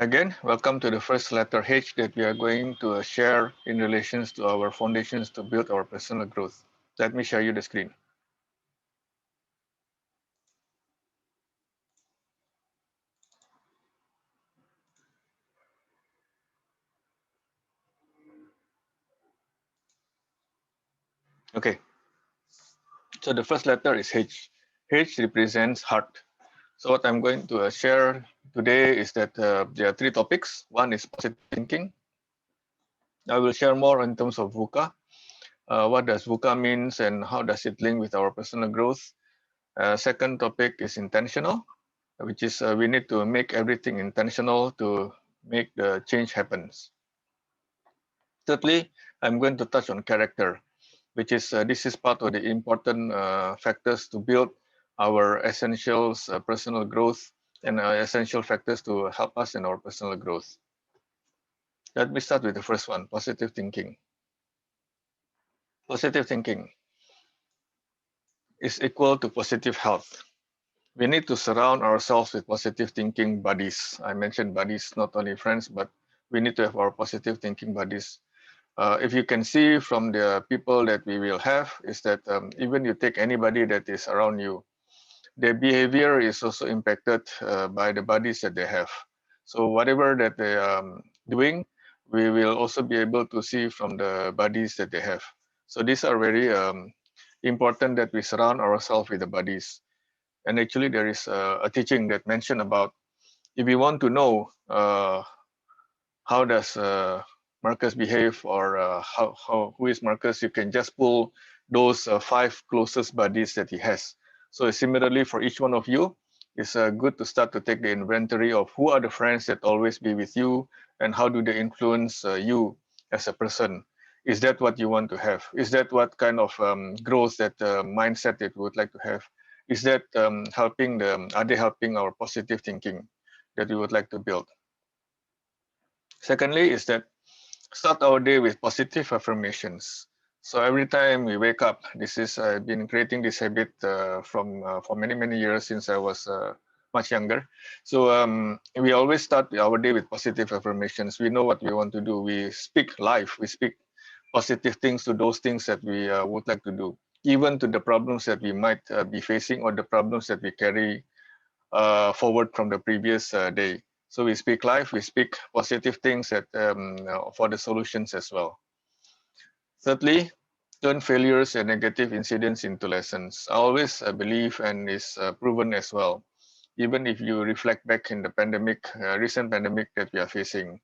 Again, welcome to the first letter H that we are going to share in relations to our foundations to build our personal growth. Let me share you the screen. Okay, so the first letter is H. H represents heart. So what I'm going to share today is that there are three topics. One is positive thinking. I will share more in terms of VUCA. What does VUCA means and how does it link with our personal growth? Second topic is intentional, which is we need to make everything intentional to make the change happens. Thirdly, I'm going to touch on character, which is this is part of the important factors to build our essentials personal growth and essential factors to help us in our personal growth. Let me start with the first one, positive thinking. Positive thinking is equal to positive health. We need to surround ourselves with positive thinking buddies. I mentioned buddies, not only friends, but we need to have our positive thinking buddies. If you can see from the people that we will have, is that even you take anybody that is around you, their behavior is also impacted by the buddies that they have. So whatever that they are doing, we will also be able to see from the buddies that they have. So these are very important that we surround ourselves with the buddies. And actually, there is a teaching that mentioned about if you want to know how does Marcus behave or how who is Marcus, you can just pull those five closest buddies that he has. So similarly, for each one of you, it's good to start to take the inventory of who are the friends that always be with you and how do they influence you as a person. Is that what you want to have? Is that what kind of growth, that mindset that you would like to have? Is that helping are they helping our positive thinking that we would like to build? Secondly, is that start our day with positive affirmations. So every time we wake up, this is I've been creating this habit from for many years since I was much younger. So we always start our day with positive affirmations. We know what we want to do. We speak life. We speak positive things to those things that we would like to do, even to the problems that we might be facing or the problems that we carry forward from the previous day. So we speak life, we speak positive things that, for the solutions as well. Thirdly, turn failures and negative incidents into lessons. I always believe, and is proven as well, even if you reflect back in the pandemic, recent pandemic that we are facing,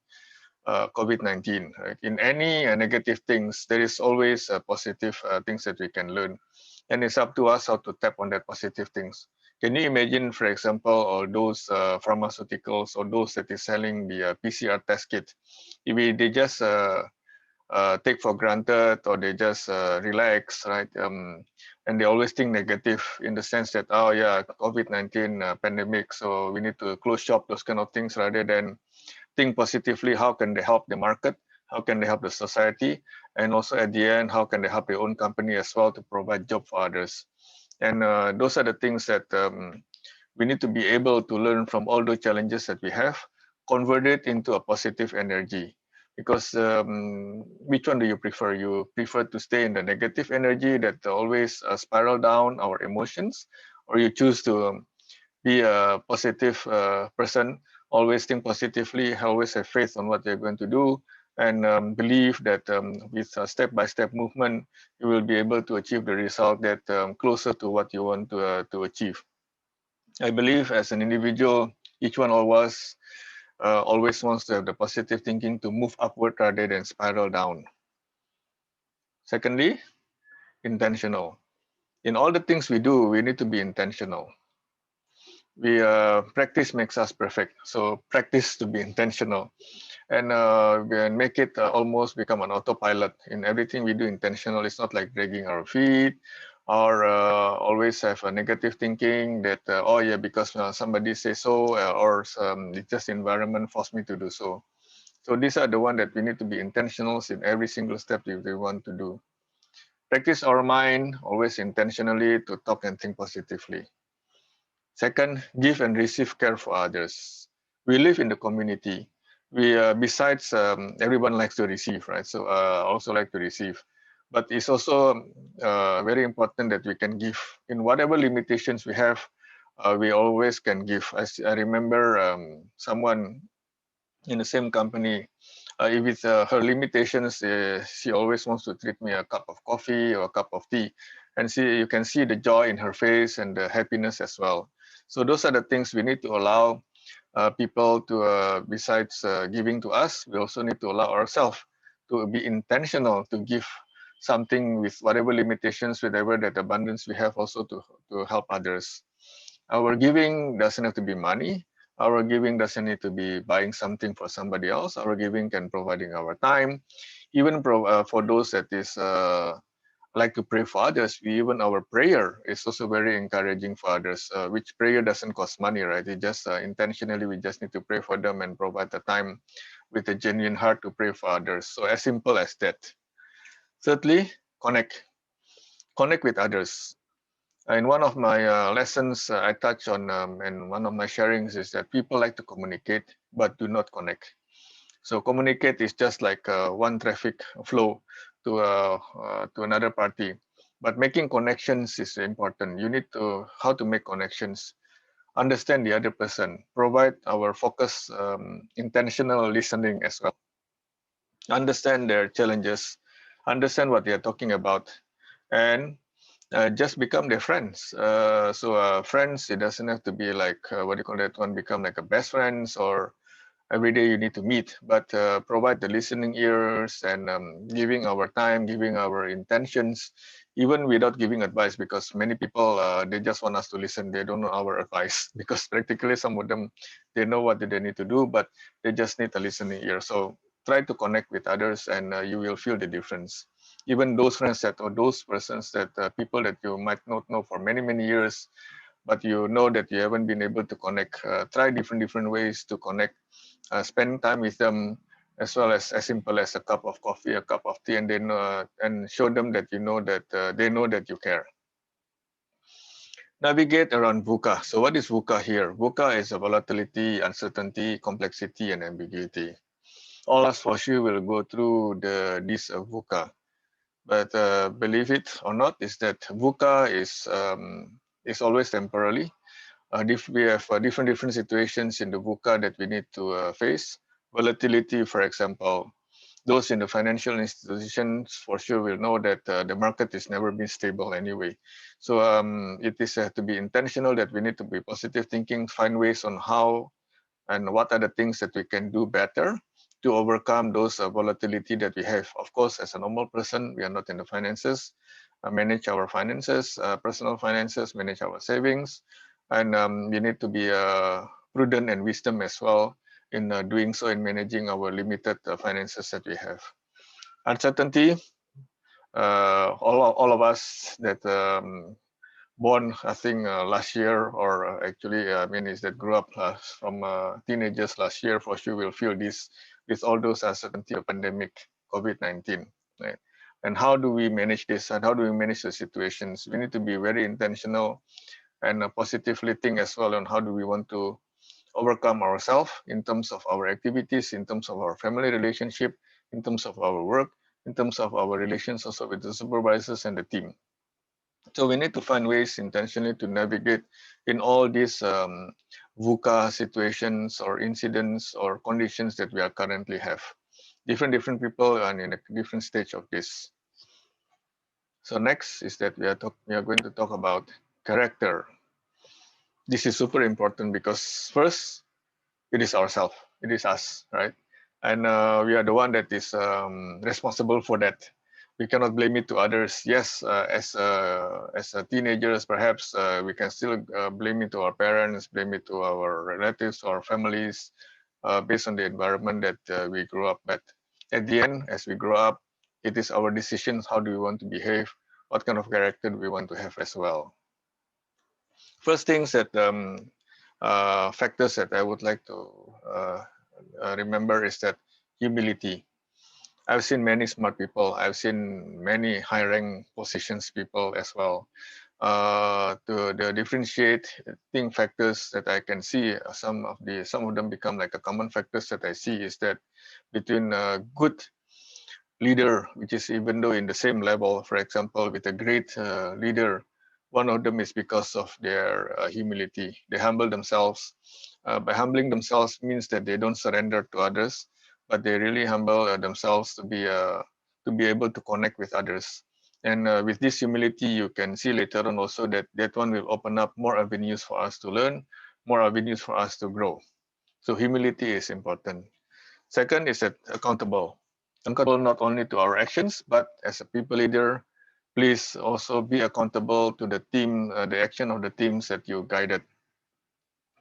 COVID-19, right? In any negative things, there is always positive things that we can learn. And it's up to us how to tap on that positive things. Can you imagine, for example, all those pharmaceuticals or those that is selling the PCR test kit, if they just take for granted or they just relax, right? And they always think negative in the sense that, oh yeah, COVID-19 pandemic, so we need to close shop, those kind of things, rather than think positively, how can they help the market, how can they help the society, and also at the end, how can they help their own company as well to provide job for others. And those are the things that we need to be able to learn from all those challenges that we have, convert it into a positive energy. Because which one do you prefer? You prefer to stay in the negative energy that always spiral down our emotions, or you choose to be a positive person, always think positively, always have faith on what you're going to do, and believe that with a step-by-step movement, you will be able to achieve the result that closer to what you want to achieve. I believe as an individual, each one of us always wants to have the positive thinking to move upward rather than spiral down. Secondly, intentional. In all the things we do, we need to be intentional. We practice makes us perfect. So practice to be intentional, and we make it almost become an autopilot in everything we do. Intentional. It's not like dragging our feet or always have a negative thinking that oh yeah, because somebody says so, or it's just environment forced me to do so. So these are the one that we need to be intentional in every single step that we want to do. Practice our mind always intentionally to talk and think positively. Second, give and receive care for others. we live in the community. We besides everyone likes to receive, right? So also like to receive, but it's also very important that we can give in whatever limitations we have. We always can give. I remember someone in the same company. With her limitations, she always wants to treat me a cup of coffee or a cup of tea, and you can see the joy in her face and the happiness as well. So those are the things we need to allow people to, besides giving to us, we also need to allow ourselves to be intentional to give something with whatever limitations, whatever that abundance we have, also to help others. Our giving doesn't have to be money. Our giving doesn't need to be buying something for somebody else. Our giving can providing our time, even for those that is like to pray for others. We even our prayer is also very encouraging for others. Which prayer doesn't cost money, right? It just intentionally we just need to pray for them and provide the time with a genuine heart to pray for others. So as simple as that. Thirdly, connect with others. In one of my lessons, I touch on, and one of my sharings is that people like to communicate but do not connect. So communicate is just like one traffic flow to another party, but making connections is important. You need to how to make connections, understand the other person, provide our focus, intentional listening as well, understand their challenges, understand what they are talking about, and just become their friends. Friends, it doesn't have to be like what do you call that one, become like a best friends or every day you need to meet, but provide the listening ears and giving our time, giving our intentions, even without giving advice, because many people they just want us to listen. They don't know our advice because practically some of them they know what they need to do, but they just need a listening ear. So try to connect with others, and you will feel the difference. Even those friends that or those persons that people that you might not know for many years, but you know that you haven't been able to connect. Try different ways to connect, spend time with them, as well as simple as a cup of coffee, a cup of tea, and then and show them that you know that they know that you care. Navigate around VUCA. So what is VUCA here? VUCA is a volatility, uncertainty, complexity, and ambiguity. All us for sure will go through this VUCA, but believe it or not, is that VUCA is always temporary. We have different situations in the VUCA that we need to face. Volatility, for example, those in the financial institutions for sure will know that the market has never been stable anyway. So it is to be intentional, that we need to be positive thinking, find ways on how and what are the things that we can do better to overcome those volatility that we have. Of course, as a normal person, we are not in the finances, manage our finances, personal finances, manage our savings, and we need to be prudent and wisdom as well in doing so, in managing our limited finances that we have. Uncertainty, all of us that born, I think, last year, or actually, I mean, is that grew up from teenagers last year, for sure will feel this with all those uncertainty of pandemic, COVID-19, right? And how do we manage this, and how do we manage the situations? We need to be very intentional and positively think as well on how do we want to overcome ourselves in terms of our activities, in terms of our family relationship, in terms of our work, in terms of our relations also with the supervisors and the team. So we need to find ways intentionally to navigate in all these VUCA situations or incidents or conditions that we are currently have. Different people are in a different stage of this. So next is that we are going to talk about character. This is super important because first, it is ourselves, it is us, right? And we are the one that is responsible for that. We cannot blame it to others. Yes, as a teenagers, perhaps we can still blame it to our parents, blame it to our relatives or families, based on the environment that we grew up. But at the end, as we grow up, it is our decisions. How do we want to behave? What kind of character do we want to have as well? First things that factors that I would like to remember is that humility. I've seen many smart people. I've seen many high rank positions people as well. to the differentiating factors that I can see. Some of them become like a common factors that I see is that between a good leader, which is even though in the same level, for example, with a great leader, one of them is because of their humility. They humble themselves. By humbling themselves means that they don't surrender to others, but they really humble themselves to be able to connect with others. And with this humility, you can see later on also that that one will open up more avenues for us to learn, more avenues for us to grow. So humility is important. Second is that accountable. Accountable not only to our actions, but as a people leader, please also be accountable to the team, the action of the teams that you guided.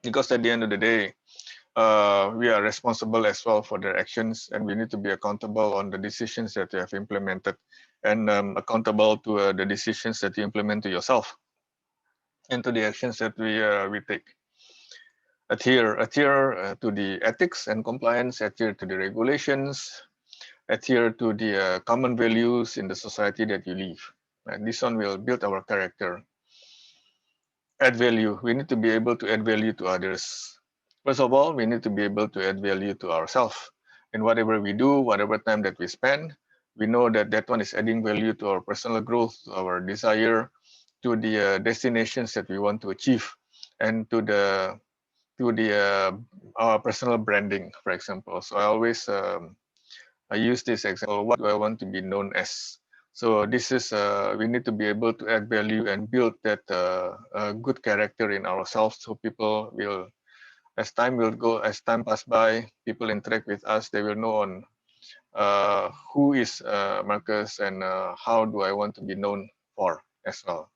Because at the end of the day, we are responsible as well for their actions, and we need to be accountable on the decisions that you have implemented, and accountable to the decisions that you implement to yourself, and to the actions that we take. Adhere to the ethics and compliance, adhere to the regulations, adhere to the common values in the society that you live. And this one will build our character. Add value. We need to be able to add value to others. First of all, we need to be able to add value to ourselves. In whatever we do, whatever time that we spend, we know that that one is adding value to our personal growth, to our desire, to the destinations that we want to achieve, and to the our personal branding, for example. So I always I use this example, what do I want to be known as? So this is, we need to be able to add value and build that good character in ourselves, so people will, as time will go, as time pass by, people interact with us, they will know on who is Marcus, and how do I want to be known for as well.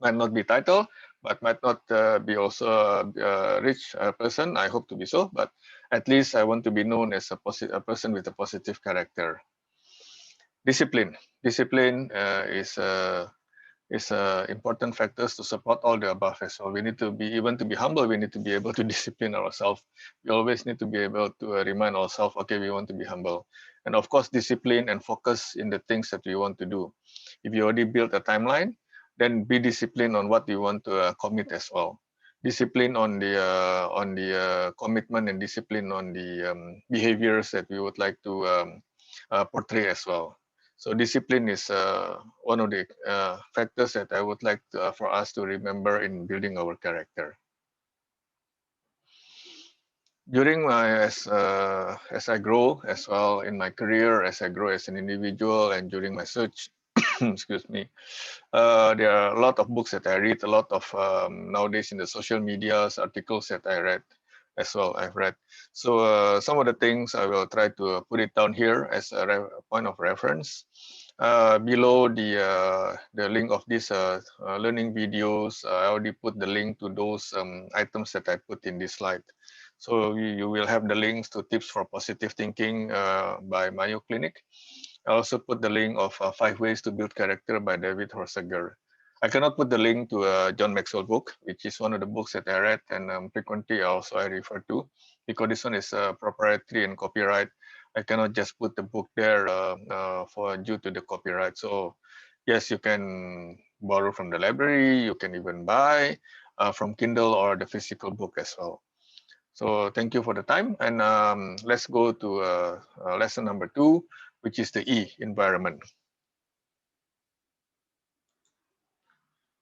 Might not be title, but might not be also a rich person. I hope to be so, but at least I want to be known as a person with a positive character. Discipline. Discipline is important factors to support all the above as well. We need to be, even to be humble, we need to be able to discipline ourselves. We always need to be able to remind ourselves, okay, we want to be humble. And of course, discipline and focus in the things that we want to do. If you already built a timeline, then be disciplined on what you want to commit as well. Discipline on the commitment, and discipline on the behaviors that we would like to portray as well. So discipline is one of the factors that I would like for us to remember in building our character. During my as I grow as well in my career, as I grow as an individual, and during my search, excuse me, there are a lot of books that I read, a lot of nowadays in the social medias articles that I read as well. I've read. So some of the things I will try to put it down here as a point of reference. Below the link of these learning videos, I already put the link to those items that I put in this slide. So you will have the links to tips for positive thinking by Mayo Clinic. I also put the link of 5 Ways to Build Character by David Horsager. I cannot put the link to John Maxwell book, which is one of the books that I read and frequently also I refer to, because this one is proprietary and copyright. I cannot just put the book there for due to the copyright. So yes, you can borrow from the library, you can even buy from Kindle or the physical book as well. So thank you for the time, and let's go to lesson number 2, which is the E, environment.